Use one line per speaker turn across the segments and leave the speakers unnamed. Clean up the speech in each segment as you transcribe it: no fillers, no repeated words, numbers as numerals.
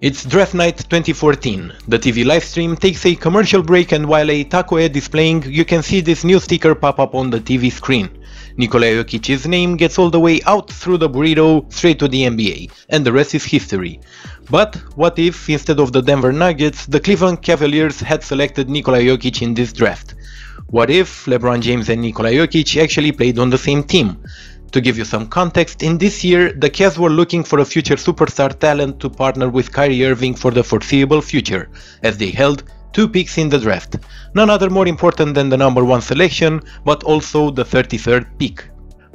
It's Draft Night 2014. The TV livestream takes a commercial break, and while a taco ad is playing, you can see this new sticker pop up on the TV screen. Nikola Jokic's name gets all the way out through the burrito straight to the NBA, and the rest is history. But what if, instead of the Denver Nuggets, the Cleveland Cavaliers had selected Nikola Jokic in this draft? What if LeBron James and Nikola Jokic actually played on the same team? To give you some context, in this year, the Cavs were looking for a future superstar talent to partner with Kyrie Irving for the foreseeable future, as they held 2 picks in the draft, none other more important than the number 1 selection, but also the 33rd pick.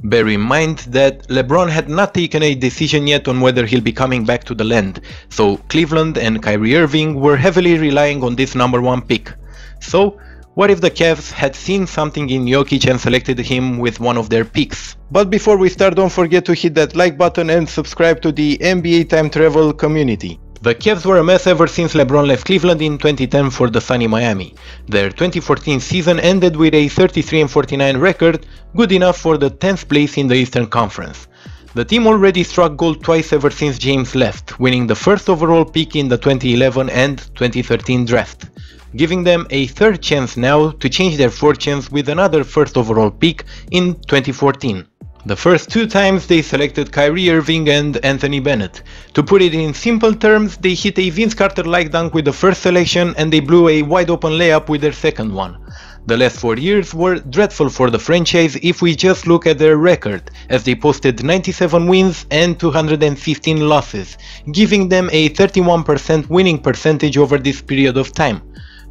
Bear in mind that LeBron had not taken a decision yet on whether he'll be coming back to the land, so Cleveland and Kyrie Irving were heavily relying on this number 1 pick. So, what if the Cavs had seen something in Jokic and selected him with one of their picks? But before we start, don't forget to hit that like button and subscribe to the NBA Time Travel community. The Cavs were a mess ever since LeBron left Cleveland in 2010 for the sunny Miami. Their 2014 season ended with a 33-49 record, good enough for the 10th place in the Eastern Conference. The team already struck gold twice ever since James left, winning the first overall pick in the 2011 and 2013 draft, giving them a third chance now to change their fortunes with another first overall pick in 2014. The first 2 times they selected Kyrie Irving and Anthony Bennett. To put it in simple terms, they hit a Vince Carter-like dunk with the first selection and they blew a wide-open layup with their second one. The last 4 years were dreadful for the franchise if we just look at their record, as they posted 97 wins and 215 losses, giving them a 31% winning percentage over this period of time.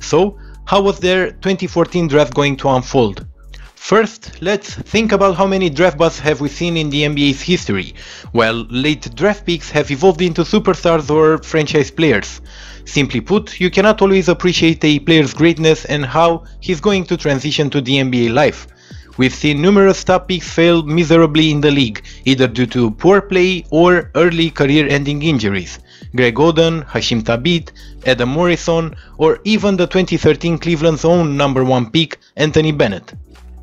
So, how was their 2014 draft going to unfold? First, let's think about how many draft busts have we seen in the NBA's history, while late draft picks have evolved into superstars or franchise players. Simply put, you cannot always appreciate a player's greatness and how he's going to transition to the NBA life. We've seen numerous top picks fail miserably in the league, either due to poor play or early career-ending injuries. Greg Oden, Hashim Thabit, Adam Morrison, or even the 2013 Cleveland's own number 1 pick, Anthony Bennett.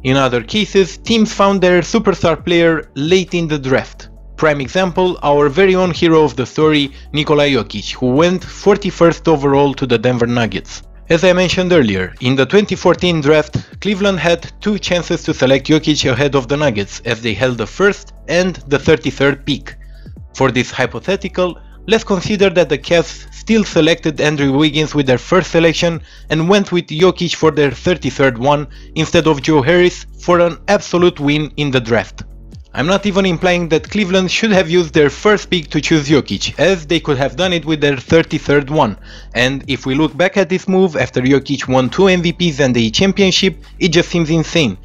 In other cases, teams found their superstar player late in the draft. Prime example, our very own hero of the story, Nikola Jokic, who went 41st overall to the Denver Nuggets. As I mentioned earlier, in the 2014 draft, Cleveland had 2 chances to select Jokic ahead of the Nuggets, as they held the first and the 33rd pick. For this hypothetical, let's consider that the Cavs still selected Andrew Wiggins with their first selection and went with Jokic for their 33rd one instead of Joe Harris for an absolute win in the draft. I'm not even implying that Cleveland should have used their first pick to choose Jokic, as they could have done it with their 33rd one, and if we look back at this move after Jokic won 2 MVPs and a championship, it just seems insane.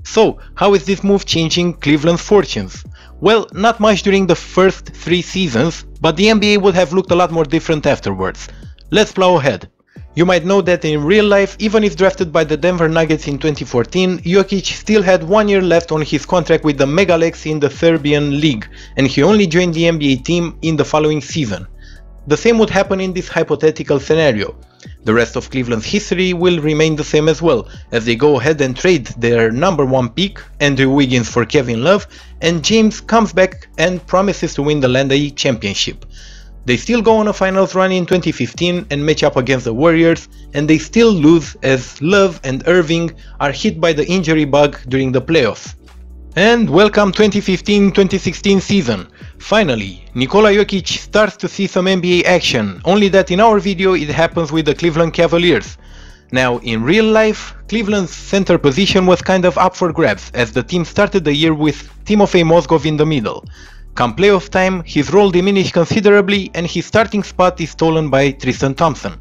So, how is this move changing Cleveland's fortunes? Well, not much during the first 3 seasons, but the NBA would have looked a lot more different afterwards. Let's plow ahead. You might know that in real life, even if drafted by the Denver Nuggets in 2014, Jokic still had 1 year left on his contract with the Megalex in the Serbian League, and he only joined the NBA team in the following season. The same would happen in this hypothetical scenario. The rest of Cleveland's history will remain the same as well, as they go ahead and trade their number 1 pick, Andrew Wiggins, for Kevin Love, and James comes back and promises to win the land a championship. They still go on a finals run in 2015 and match up against the Warriors, and they still lose as Love and Irving are hit by the injury bug during the playoffs. And welcome 2015-2016 season. Finally, Nikola Jokic starts to see some NBA action, only that in our video it happens with the Cleveland Cavaliers. Now, in real life, Cleveland's center position was kind of up for grabs, as the team started the year with Timofey Mozgov in the middle. Come playoff time, his role diminished considerably and his starting spot is stolen by Tristan Thompson.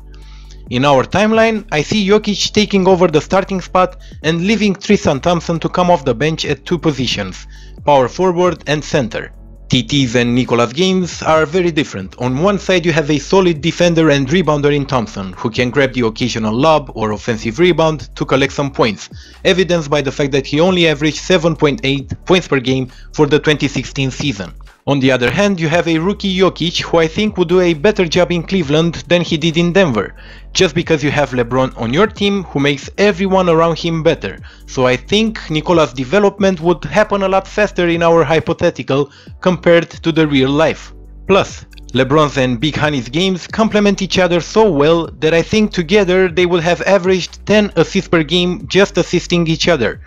In our timeline, I see Jokic taking over the starting spot and leaving Tristan Thompson to come off the bench at 2 positions, power forward and center. TT's and Nikola's games are very different. On one side you have a solid defender and rebounder in Thompson, who can grab the occasional lob or offensive rebound to collect some points, evidenced by the fact that he only averaged 7.8 points per game for the 2016 season. On the other hand, you have a rookie Jokic, who I think would do a better job in Cleveland than he did in Denver, just because you have LeBron on your team who makes everyone around him better. So I think Nikola's development would happen a lot faster in our hypothetical compared to the real life. Plus, LeBron's and Big Honey's games complement each other so well that I think together they would have averaged 10 assists per game just assisting each other.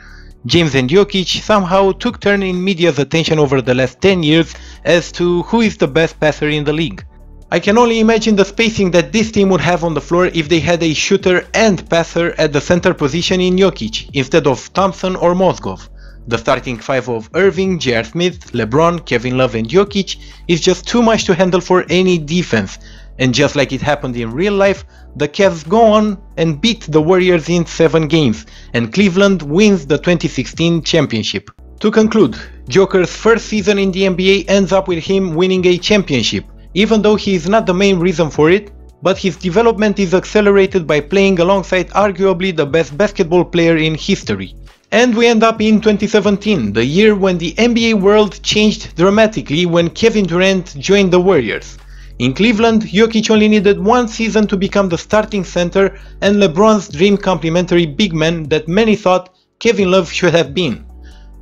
James and Jokic somehow took turn in media's attention over the last 10 years as to who is the best passer in the league. I can only imagine the spacing that this team would have on the floor if they had a shooter and passer at the center position in Jokic instead of Thompson or Mozgov. The starting five of Irving, J.R. Smith, LeBron, Kevin Love and Jokic is just too much to handle for any defense, and just like it happened in real life, the Cavs go on and beat the Warriors in 7 games, and Cleveland wins the 2016 championship. To conclude, Joker's first season in the NBA ends up with him winning a championship, even though he is not the main reason for it, but his development is accelerated by playing alongside arguably the best basketball player in history. And we end up in 2017, the year when the NBA world changed dramatically when Kevin Durant joined the Warriors. In Cleveland, Jokic only needed 1 season to become the starting center and LeBron's dream complementary big man that many thought Kevin Love should have been.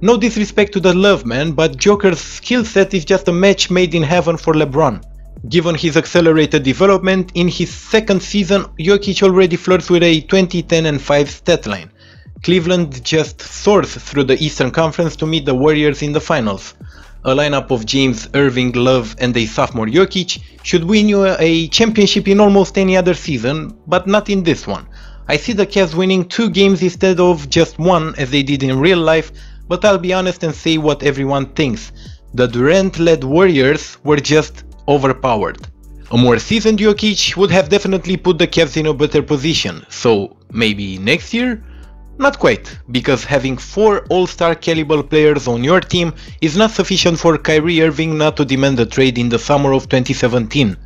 No disrespect to the Love man, but Joker's skill set is just a match made in heaven for LeBron. Given his accelerated development, in his second season, Jokic already flirts with a 20-10-5 stat line. Cleveland just soars through the Eastern Conference to meet the Warriors in the finals. A lineup of James, Irving, Love and a sophomore Jokic should win you a championship in almost any other season, but not in this one. I see the Cavs winning 2 games instead of just 1 as they did in real life, but I'll be honest and say what everyone thinks. The Durant-led Warriors were just overpowered. A more seasoned Jokic would have definitely put the Cavs in a better position, so maybe next year? Not quite, because having 4 all-star caliber players on your team is not sufficient for Kyrie Irving not to demand a trade in the summer of 2017.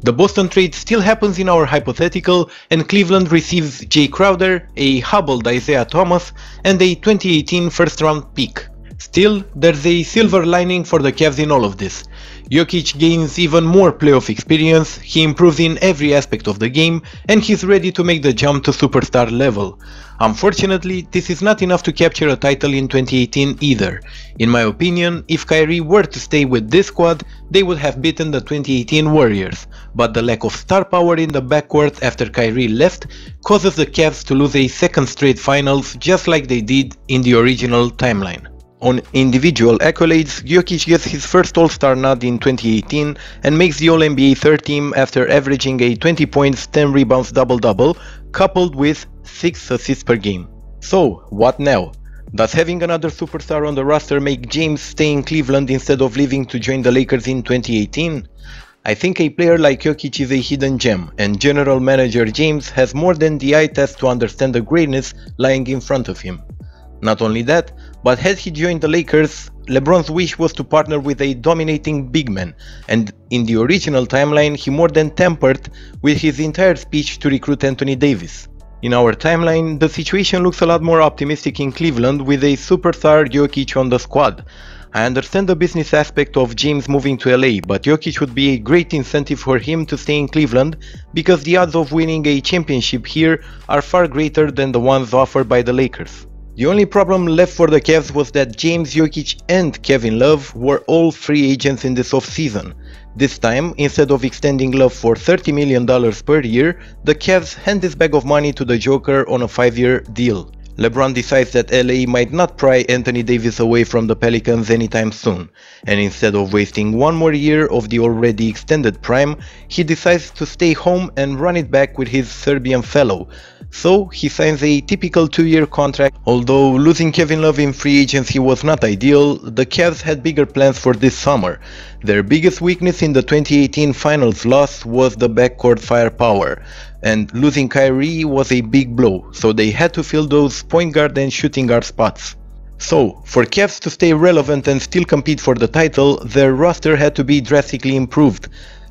The Boston trade still happens in our hypothetical, and Cleveland receives Jay Crowder, a hobbled Isaiah Thomas, and a 2018 first-round pick. Still, there's a silver lining for the Cavs in all of this. Jokic gains even more playoff experience, he improves in every aspect of the game, and he's ready to make the jump to superstar level. Unfortunately, this is not enough to capture a title in 2018 either. In my opinion, if Kyrie were to stay with this squad, they would have beaten the 2018 Warriors, but the lack of star power in the backcourt after Kyrie left causes the Cavs to lose a second straight finals just like they did in the original timeline. On individual accolades, Jokic gets his first All-Star nod in 2018 and makes the All-NBA third team after averaging a 20 points, 10 rebounds double-double, coupled with 6 assists per game. So, what now? Does having another superstar on the roster make James stay in Cleveland instead of leaving to join the Lakers in 2018? I think a player like Jokic is a hidden gem, and general manager James has more than the eye test to understand the greatness lying in front of him. Not only that, but had he joined the Lakers, LeBron's wish was to partner with a dominating big man, and in the original timeline he more than tampered with his entire speech to recruit Anthony Davis. In our timeline, the situation looks a lot more optimistic in Cleveland with a superstar Jokic on the squad. I understand the business aspect of James moving to LA, but Jokic would be a great incentive for him to stay in Cleveland because the odds of winning a championship here are far greater than the ones offered by the Lakers. The only problem left for the Cavs was that James, Jokic and Kevin Love were all free agents in this offseason. This time, instead of extending Love for $30 million per year, the Cavs hand this bag of money to the Joker on a 5-year deal. LeBron decides that LA might not pry Anthony Davis away from the Pelicans anytime soon, and instead of wasting 1 more year of the already extended prime, he decides to stay home and run it back with his Serbian fellow. So he signs a typical 2-year contract. Although losing Kevin Love in free agency was not ideal, the Cavs had bigger plans for this summer. Their biggest weakness in the 2018 finals loss was the backcourt firepower, and losing Kyrie was a big blow, so they had to fill those point guard and shooting guard spots. So, for Cavs to stay relevant and still compete for the title, their roster had to be drastically improved.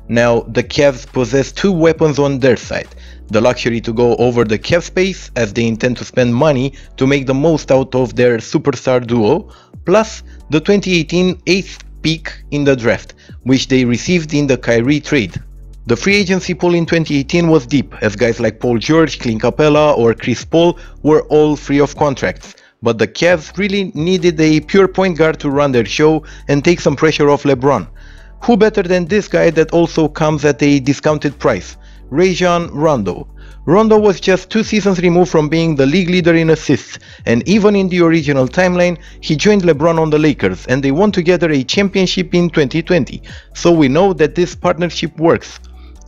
Now, the Cavs possess 2 weapons on their side. The luxury to go over the cap space, as they intend to spend money to make the most out of their superstar duo, plus the 2018 8th pick in the draft, which they received in the Kyrie trade. The free agency pool in 2018 was deep, as guys like Paul George, Clint Capella or Chris Paul were all free of contracts, but the Cavs really needed a pure point guard to run their show and take some pressure off LeBron. Who better than this guy that also comes at a discounted price? Rajon Rondo. Rondo was just 2 seasons removed from being the league leader in assists, and even in the original timeline, he joined LeBron on the Lakers and they won together a championship in 2020, so we know that this partnership works.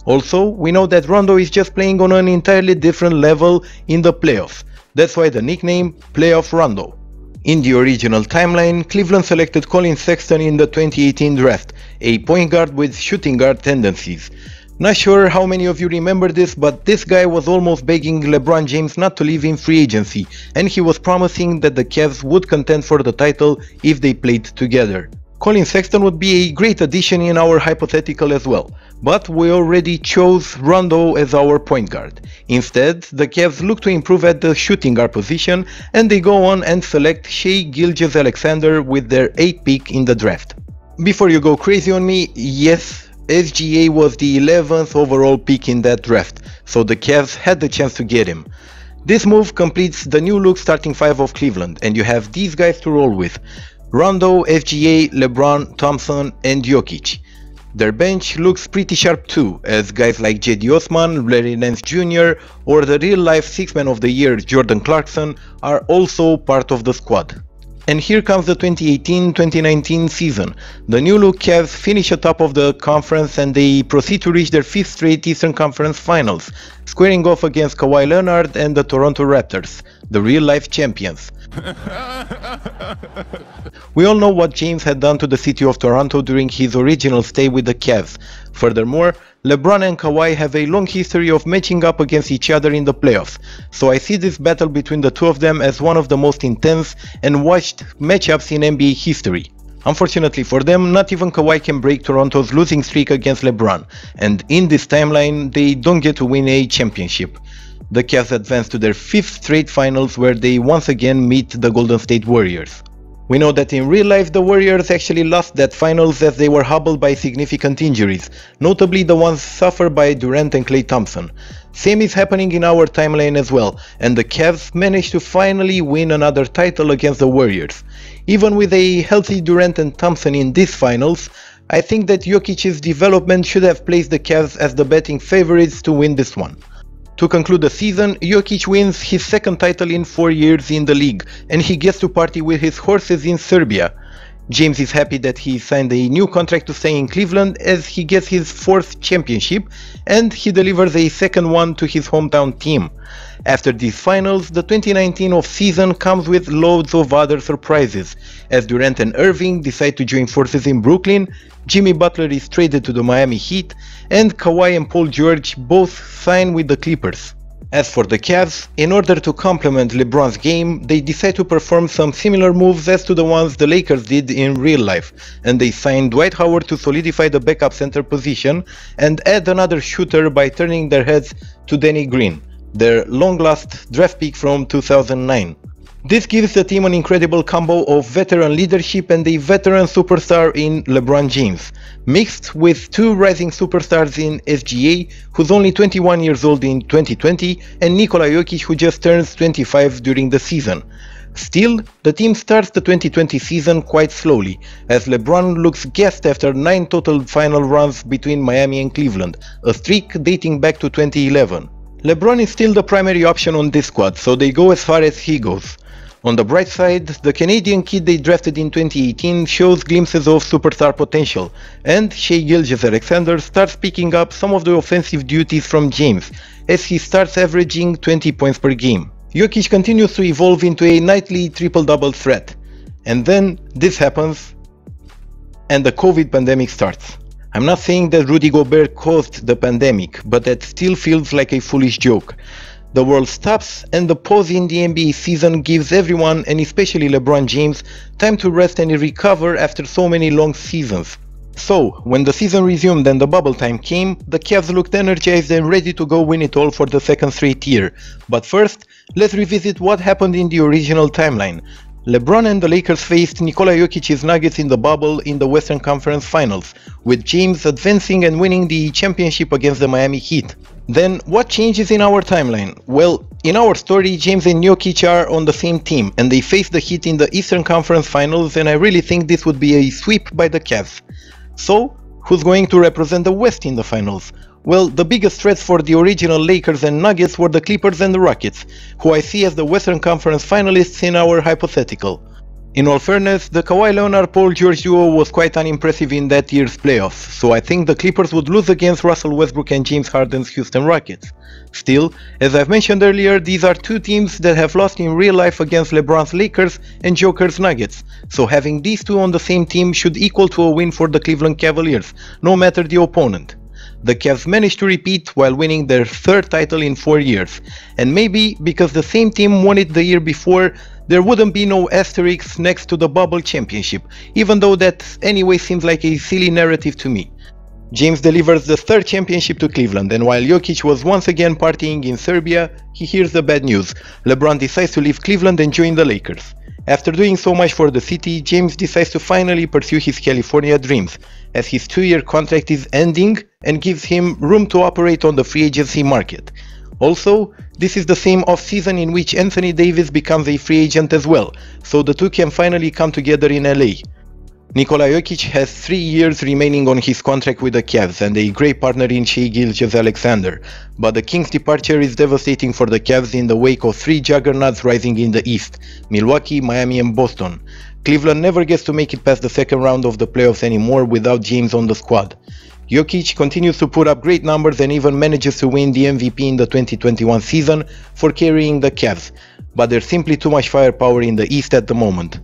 Also, we know that Rondo is just playing on an entirely different level in the playoffs. That's why the nickname Playoff Rondo. In the original timeline, Cleveland selected Colin Sexton in the 2018 draft, a point guard with shooting guard tendencies. Not sure how many of you remember this, but this guy was almost begging LeBron James not to leave in free agency, and he was promising that the Cavs would contend for the title if they played together. Colin Sexton would be a great addition in our hypothetical as well, but we already chose Rondo as our point guard. Instead, the Cavs look to improve at the shooting guard position, and they go on and select Shai Gilgeous-Alexander with their 8th pick in the draft. Before you go crazy on me, yes, SGA was the 11th overall pick in that draft, so the Cavs had the chance to get him. This move completes the new look starting 5 of Cleveland, and you have these guys to roll with: Rondo, SGA, LeBron, Thompson, and Jokic. Their bench looks pretty sharp too, as guys like J.D. Osman, Larry Nance Jr. or the real-life Six-Man of the Year Jordan Clarkson are also part of the squad. And here comes the 2018-2019 season. The new look Cavs finish atop of the conference and they proceed to reach their 5th straight Eastern Conference Finals, squaring off against Kawhi Leonard and the Toronto Raptors, the real-life champions. We all know what James had done to the city of Toronto during his original stay with the Cavs. Furthermore, LeBron and Kawhi have a long history of matching up against each other in the playoffs, so I see this battle between the two of them as one of the most intense and watched matchups in NBA history. Unfortunately for them, not even Kawhi can break Toronto's losing streak against LeBron, and in this timeline they don't get to win a championship. The Cavs advance to their 5th straight finals where they once again meet the Golden State Warriors. We know that in real life the Warriors actually lost that finals as they were hobbled by significant injuries, notably the ones suffered by Durant and Klay Thompson. Same is happening in our timeline as well, and the Cavs managed to finally win another title against the Warriors. Even with a healthy Durant and Thompson in these finals, I think that Jokic's development should have placed the Cavs as the betting favorites to win this one. To conclude the season, Jokic wins his 2nd title in 4 years in the league, and he gets to party with his horses in Serbia. James is happy that he signed a new contract to stay in Cleveland as he gets his 4th championship, and he delivers a 2nd one to his hometown team. After these finals, the 2019 off-season comes with loads of other surprises, as Durant and Irving decide to join forces in Brooklyn, Jimmy Butler is traded to the Miami Heat, and Kawhi and Paul George both sign with the Clippers. As for the Cavs, in order to complement LeBron's game, they decide to perform some similar moves as to the ones the Lakers did in real life, and they signed Dwight Howard to solidify the backup center position and add another shooter by turning their heads to Danny Green, their long-lost draft pick from 2009. This gives the team an incredible combo of veteran leadership and a veteran superstar in LeBron James, mixed with 2 rising superstars in SGA, who's only 21 years old in 2020, and Nikola Jokic, who just turns 25 during the season. Still, the team starts the 2020 season quite slowly, as LeBron looks gassed after 9 total final runs between Miami and Cleveland, a streak dating back to 2011. LeBron is still the primary option on this squad, so they go as far as he goes. On the bright side, the Canadian kid they drafted in 2018 shows glimpses of superstar potential, and Shai Gilgeous-Alexander starts picking up some of the offensive duties from James, as he starts averaging 20 points per game. Jokic continues to evolve into a nightly triple-double threat. And then this happens, and the COVID pandemic starts. I'm not saying that Rudy Gobert caused the pandemic, but that still feels like a foolish joke. The world stops, and the pause in the NBA season gives everyone, and especially LeBron James, time to rest and recover after so many long seasons. So, when the season resumed and the bubble time came, the Cavs looked energized and ready to go win it all for the 2nd straight year. But first, let's revisit what happened in the original timeline. LeBron and the Lakers faced Nikola Jokic's Nuggets in the bubble in the Western Conference Finals, with James advancing and winning the championship against the Miami Heat. Then, what changes in our timeline? Well, in our story, James and Jokic are on the same team, and they face the Heat in the Eastern Conference Finals, and I really think this would be a sweep by the Cavs. So, Who's going to represent the West in the finals? Well, the biggest threats for the original Lakers and Nuggets were the Clippers and the Rockets, who I see as the Western Conference finalists in our hypothetical. In all fairness, the Kawhi Leonard-Paul George duo was quite unimpressive in that year's playoffs, so I think the Clippers would lose against Russell Westbrook and James Harden's Houston Rockets. Still, as I've mentioned earlier, these are two teams that have lost in real life against LeBron's Lakers and Joker's Nuggets, so having these two on the same team should equal to a win for the Cleveland Cavaliers, no matter the opponent. The Cavs managed to repeat while winning their third title in 4 years, and maybe because the same team won it the year before, there wouldn't be no asterisks next to the bubble championship, even though that anyway seems like a silly narrative to me. James delivers the third championship to Cleveland, and while Jokic was once again partying in Serbia, he hears the bad news. LeBron decides to leave Cleveland and join the Lakers. After doing so much for the city, James decides to finally pursue his California dreams, as his 2-year contract is ending and gives him room to operate on the free agency market. Also, this is the same off-season in which Anthony Davis becomes a free agent as well, so the two can finally come together in LA. Nikola Jokic has 3 years remaining on his contract with the Cavs and a great partner in Shai Gilgeous-Alexander, but the Kings' departure is devastating for the Cavs in the wake of 3 juggernauts rising in the East: Milwaukee, Miami and Boston. Cleveland never gets to make it past the second round of the playoffs anymore without James on the squad. Jokic continues to put up great numbers and even manages to win the MVP in the 2021 season for carrying the Cavs, but there's simply too much firepower in the East at the moment.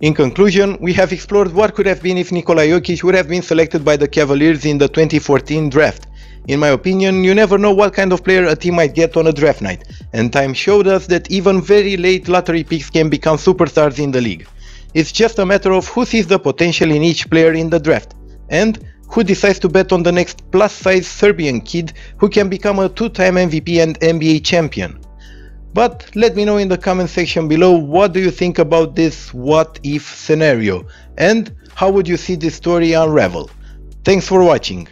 In conclusion, we have explored what could have been if Nikola Jokic would have been selected by the Cavaliers in the 2014 draft. In my opinion, you never know what kind of player a team might get on a draft night, and time showed us that even very late lottery picks can become superstars in the league. It's just a matter of who sees the potential in each player in the draft, and who decides to bet on the next plus-size Serbian kid who can become a 2-time MVP and NBA champion. But let me know in the comment section below, what do you think about this what-if scenario, and how would you see this story unravel? Thanks for watching.